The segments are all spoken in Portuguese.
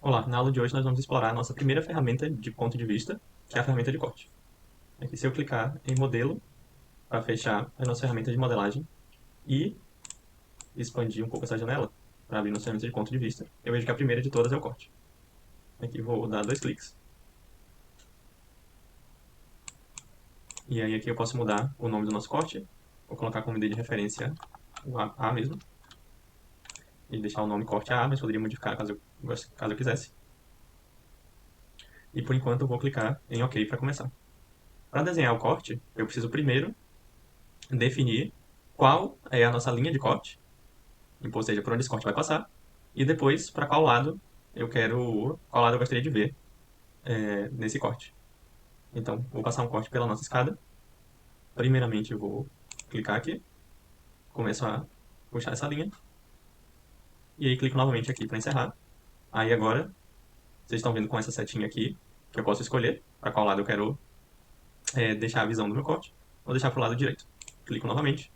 Olá, na aula de hoje nós vamos explorar a nossa primeira ferramenta de ponto de vista, que é a ferramenta de corte. Aqui, se eu clicar em modelo para fechar a nossa ferramenta de modelagem e expandir um pouco essa janela para abrir nossa ferramenta de ponto de vista, eu vejo que a primeira de todas é o corte. Aqui vou dar 2 cliques e aí aqui eu posso mudar o nome do nosso corte. Vou colocar como ID de referência o A mesmo e deixar o nome corte A, mas poderia modificar caso eu quisesse. E por enquanto eu vou clicar em OK para começar. Para desenhar o corte, eu preciso primeiro definir qual é a nossa linha de corte, ou seja, por onde esse corte vai passar, e depois para qual lado eu gostaria de ver nesse corte. Então, vou passar um corte pela nossa escada. Primeiramente, eu vou clicar aqui, começo a puxar essa linha, e aí clico novamente aqui para encerrar. Aí agora, vocês estão vendo com essa setinha aqui, que eu posso escolher para qual lado eu quero deixar a visão do meu corte. Vou deixar para o lado direito. Clico novamente,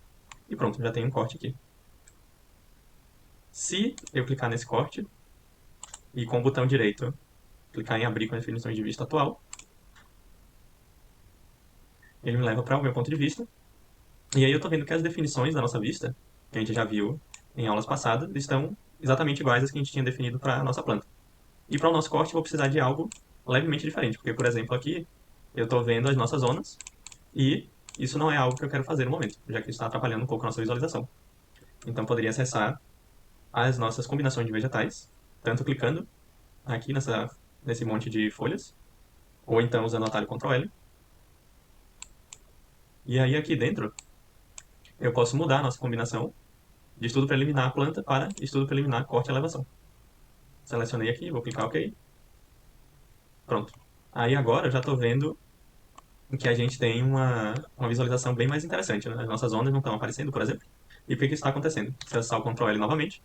e pronto, já tem um corte aqui. Se eu clicar nesse corte, e com o botão direito clicar em abrir com as definições de vista atual, ele me leva para o meu ponto de vista. E aí eu estou vendo que as definições da nossa vista, que a gente já viu em aulas passadas, estão exatamente iguais às que a gente tinha definido para a nossa planta. E para o nosso corte eu vou precisar de algo levemente diferente, porque, por exemplo, aqui eu estou vendo as nossas zonas e isso não é algo que eu quero fazer no momento, já que isso está atrapalhando um pouco a nossa visualização. Então poderia acessar as nossas combinações de vegetais, tanto clicando aqui nesse monte de folhas, ou então usando o atalho Ctrl L. E aí aqui dentro eu posso mudar a nossa combinação de estudo preliminar planta para estudo preliminar corte e elevação. Selecionei aqui, vou clicar OK. Pronto. Aí agora eu já estou vendo que a gente tem uma visualização bem mais interessante, né? As nossas ondas não estão aparecendo, por exemplo. E por que isso está acontecendo? Se eu acessar o Ctrl L novamente,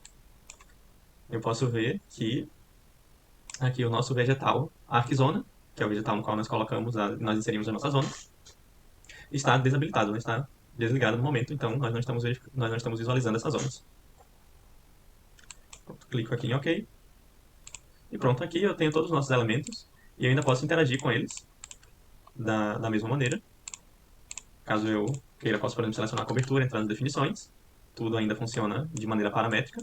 eu posso ver que aqui o nosso vegetal Arczona, que é o vegetal no qual nós inserimos as nossas zonas, está desabilitado, né? Está desligado no momento, então nós não estamos visualizando essas zonas. Pronto, clico aqui em OK. E pronto, aqui eu tenho todos os nossos elementos e eu ainda posso interagir com eles da mesma maneira. Caso eu queira, posso, por exemplo, selecionar a cobertura, entrar nas definições. Tudo ainda funciona de maneira paramétrica.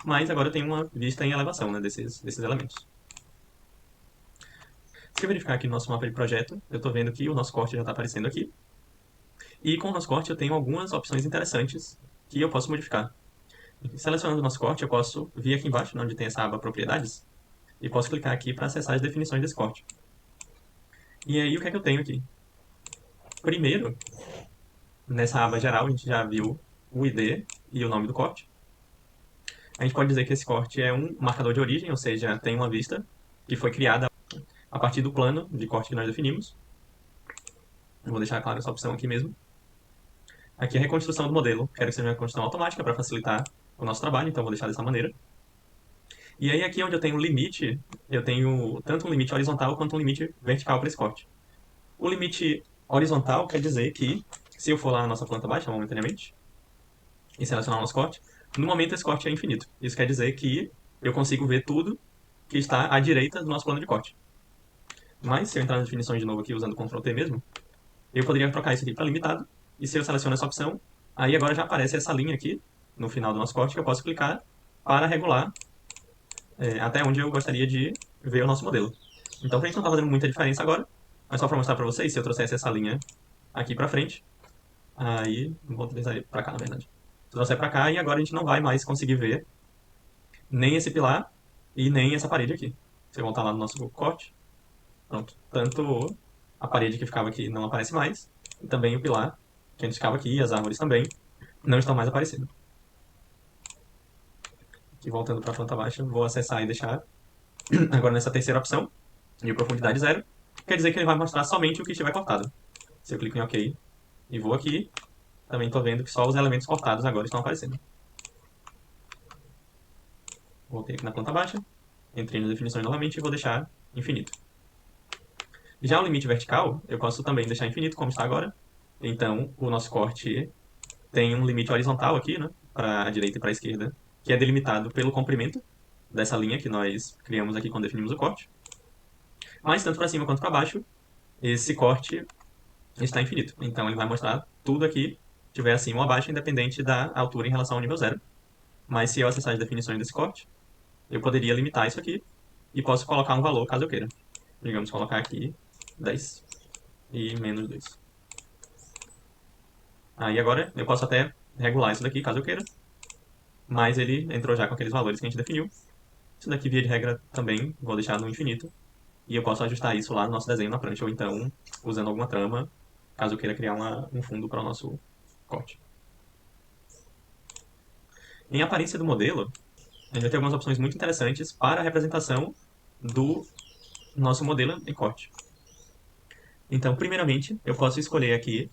Mas agora eu tenho uma vista em elevação, né, desses elementos. Se eu verificar aqui no nosso mapa de projeto, eu estou vendo que o nosso corte já está aparecendo aqui. E com o nosso corte eu tenho algumas opções interessantes que eu posso modificar. Selecionando o nosso corte, eu posso vir aqui embaixo, onde tem essa aba Propriedades, e posso clicar aqui para acessar as definições desse corte. E aí, o que é que eu tenho aqui? Primeiro, nessa aba geral, a gente já viu o ID e o nome do corte. A gente pode dizer que esse corte é um marcador de origem, ou seja, tem uma vista que foi criada a partir do plano de corte que nós definimos. Eu vou deixar claro essa opção aqui mesmo. Aqui é a reconstrução do modelo. Quero que seja uma reconstrução automática para facilitar o nosso trabalho, então vou deixar dessa maneira. E aí aqui onde eu tenho um limite, eu tenho tanto um limite horizontal quanto um limite vertical para esse corte. O limite horizontal quer dizer que, se eu for lá na nossa planta baixa momentaneamente, e selecionar o nosso corte, no momento esse corte é infinito. Isso quer dizer que eu consigo ver tudo que está à direita do nosso plano de corte. Mas se eu entrar nas definições de novo aqui usando Ctrl T mesmo, eu poderia trocar isso aqui para limitado, e se eu seleciono essa opção, aí agora já aparece essa linha aqui, no final do nosso corte, que eu posso clicar para regular até onde eu gostaria de ver o nosso modelo. Então, pra gente não tá fazendo muita diferença agora, mas só para mostrar para vocês, se eu trouxesse essa linha aqui para frente, aí, vou utilizar para cá, na verdade. Trouxer para cá e agora a gente não vai mais conseguir ver nem esse pilar e nem essa parede aqui. Se eu voltar lá no nosso corte, pronto. Tanto a parede que ficava aqui não aparece mais, e também o pilar que antes ficava aqui, e as árvores também, não estão mais aparecendo. Aqui voltando para a planta baixa, vou acessar e deixar agora nessa terceira opção, de profundidade zero, quer dizer que ele vai mostrar somente o que estiver cortado. Se eu clico em OK e vou aqui, também estou vendo que só os elementos cortados agora estão aparecendo. Voltei aqui na planta baixa, entrei nas definições novamente e vou deixar infinito. Já o limite vertical, eu posso também deixar infinito, como está agora. Então, o nosso corte tem um limite horizontal aqui, né, para a direita e para a esquerda, que é delimitado pelo comprimento. dessa linha que nós criamos aqui quando definimos o corte. Mas tanto para cima quanto para baixo, esse corte está infinito. Então ele vai mostrar tudo aqui, tiver acima ou abaixo, independente da altura em relação ao nível zero. Mas se eu acessar as definições desse corte, eu poderia limitar isso aqui e posso colocar um valor caso eu queira. Digamos, colocar aqui 10 e menos 2. Aí agora eu posso até regular isso daqui caso eu queira, mas ele entrou já com aqueles valores que a gente definiu. Isso daqui, via de regra, também vou deixar no infinito. E eu posso ajustar isso lá no nosso desenho na prancha, ou então usando alguma trama, caso eu queira criar um fundo para o nosso corte. Em aparência do modelo, a gente vai ter algumas opções muito interessantes para a representação do nosso modelo em corte. Então, primeiramente, eu posso escolher aqui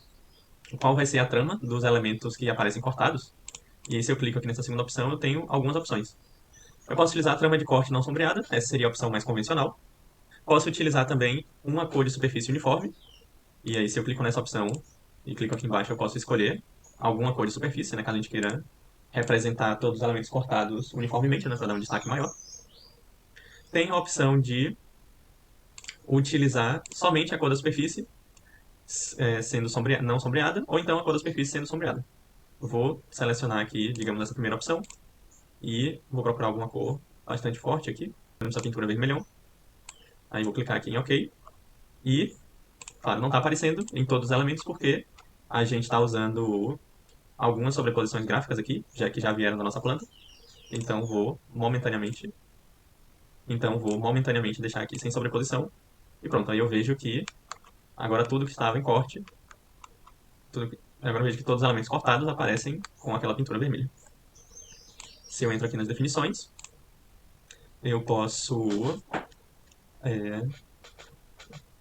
qual vai ser a trama dos elementos que aparecem cortados. E aí, se eu clico aqui nessa segunda opção, eu tenho algumas opções. Eu posso utilizar a trama de corte não sombreada, essa seria a opção mais convencional. Posso utilizar também uma cor de superfície uniforme, e aí se eu clico nessa opção e clico aqui embaixo, eu posso escolher alguma cor de superfície, né, caso a gente queira representar todos os elementos cortados uniformemente, né, para dar um destaque maior. Tem a opção de utilizar somente a cor da superfície sendo não sombreada, ou então a cor da superfície sendo sombreada. Vou selecionar aqui, digamos, essa primeira opção, e vou procurar alguma cor bastante forte aqui, essa pintura vermelhão. Aí vou clicar aqui em OK, e, claro, não está aparecendo em todos os elementos, porque a gente está usando algumas sobreposições gráficas aqui, já que já vieram da nossa planta. Então vou momentaneamente deixar aqui sem sobreposição. E pronto, aí eu vejo que agora tudo que estava em corte, agora eu vejo que todos os elementos cortados aparecem com aquela pintura vermelha. Se eu entro aqui nas definições, eu posso... é,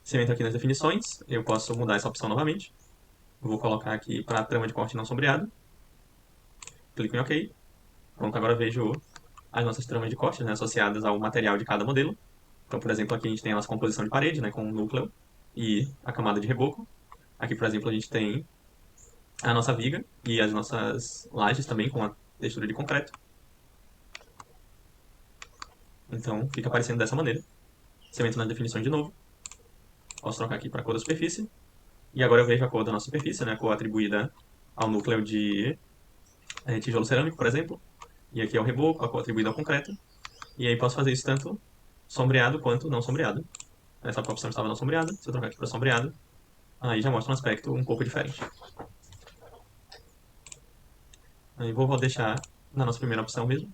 se eu entro aqui nas definições, eu posso mudar essa opção novamente. Vou colocar aqui para trama de corte não sombreado. Clico em OK. Pronto, agora eu vejo as nossas tramas de corte, né, associadas ao material de cada modelo. Então, por exemplo, aqui a gente tem a nossa composição de parede, né, com o núcleo e a camada de reboco. Aqui, por exemplo, a gente tem a nossa viga e as nossas lajes também com a textura de concreto. Então, fica aparecendo dessa maneira. Se eu entro nas definições de novo, posso trocar aqui para a cor da superfície. E agora eu vejo a cor da nossa superfície, né, a cor atribuída ao núcleo de tijolo cerâmico, por exemplo. E aqui é o reboco, a cor atribuída ao concreto. E aí posso fazer isso tanto sombreado quanto não sombreado. Essa opção estava não sombreada. Se eu trocar aqui para sombreado, aí já mostra um aspecto um pouco diferente. Aí vou deixar na nossa primeira opção mesmo.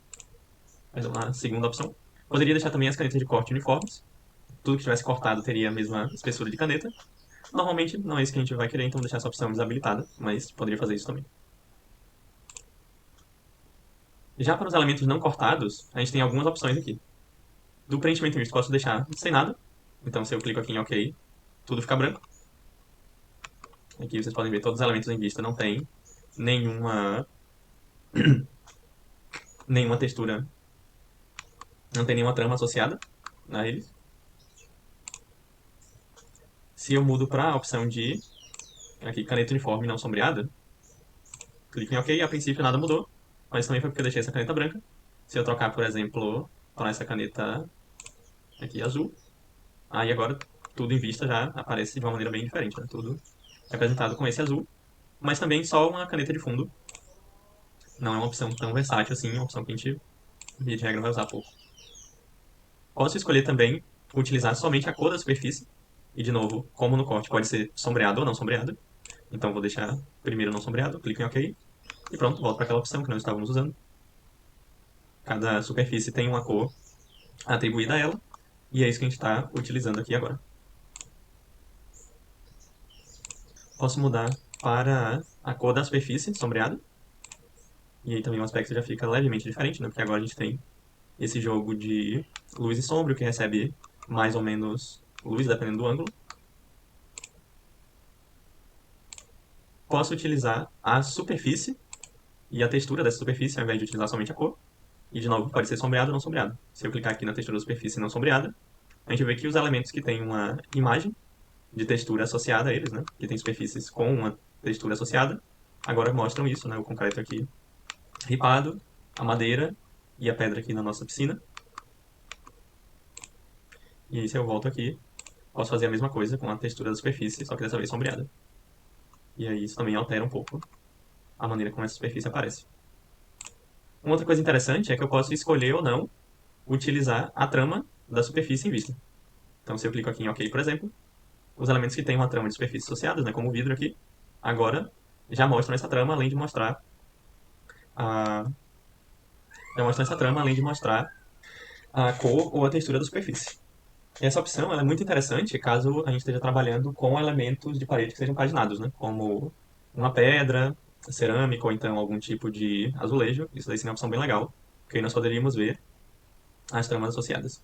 Mas na segunda opção. Poderia deixar também as canetas de corte uniformes. Tudo que tivesse cortado teria a mesma espessura de caneta. Normalmente não é isso que a gente vai querer, então deixar essa opção desabilitada, mas poderia fazer isso também. Já para os elementos não cortados, a gente tem algumas opções aqui. Do preenchimento misto, posso deixar sem nada. Então, se eu clico aqui em OK, tudo fica branco. Aqui vocês podem ver todos os elementos em vista não tem nenhuma textura, não tem nenhuma trama associada a eles. Se eu mudo para a opção de aqui, caneta uniforme não sombreada, clico em OK, a princípio nada mudou, mas também foi porque eu deixei essa caneta branca. Se eu trocar, por exemplo, para essa caneta aqui azul, aí agora tudo em vista já aparece de uma maneira bem diferente, né? Tudo representado com esse azul, mas também só uma caneta de fundo. Não é uma opção tão versátil assim, é uma opção que a gente, via de regra, vai usar pouco. Posso escolher também utilizar somente a cor da superfície, e de novo, como no corte pode ser sombreado ou não sombreado, então vou deixar primeiro não sombreado, clico em OK, e pronto, volto para aquela opção que nós estávamos usando. Cada superfície tem uma cor atribuída a ela, e é isso que a gente está utilizando aqui agora. Posso mudar para a cor da superfície sombreada, e aí também o aspecto já fica levemente diferente, né? Porque agora a gente tem esse jogo de luz e sombra, que recebe mais ou menos luz, dependendo do ângulo. Posso utilizar a superfície e a textura dessa superfície, ao invés de utilizar somente a cor. E, de novo, pode ser sombreado ou não sombreado. Se eu clicar aqui na textura da superfície não sombreada, a gente vê que os elementos que têm uma imagem de textura associada a eles, né? Que tem superfícies com uma textura associada, agora mostram isso, né? O concreto aqui ripado, a madeira e a pedra aqui na nossa piscina. E se eu volto aqui, posso fazer a mesma coisa com a textura da superfície, só que dessa vez sombreada. E aí isso também altera um pouco a maneira como essa superfície aparece. Uma outra coisa interessante é que eu posso escolher ou não utilizar a trama da superfície em vista. Então, se eu clico aqui em OK, por exemplo, os elementos que têm uma trama de superfície associadas, né, como o vidro aqui, agora já mostram essa trama, além de mostrar a, já mostram essa trama, além de mostrar a cor ou a textura da superfície. E essa opção ela é muito interessante caso a gente esteja trabalhando com elementos de parede que sejam paginados, né, como uma pedra, cerâmica ou então algum tipo de azulejo. Isso daí seria uma opção bem legal, porque aí nós poderíamos ver as tramas associadas.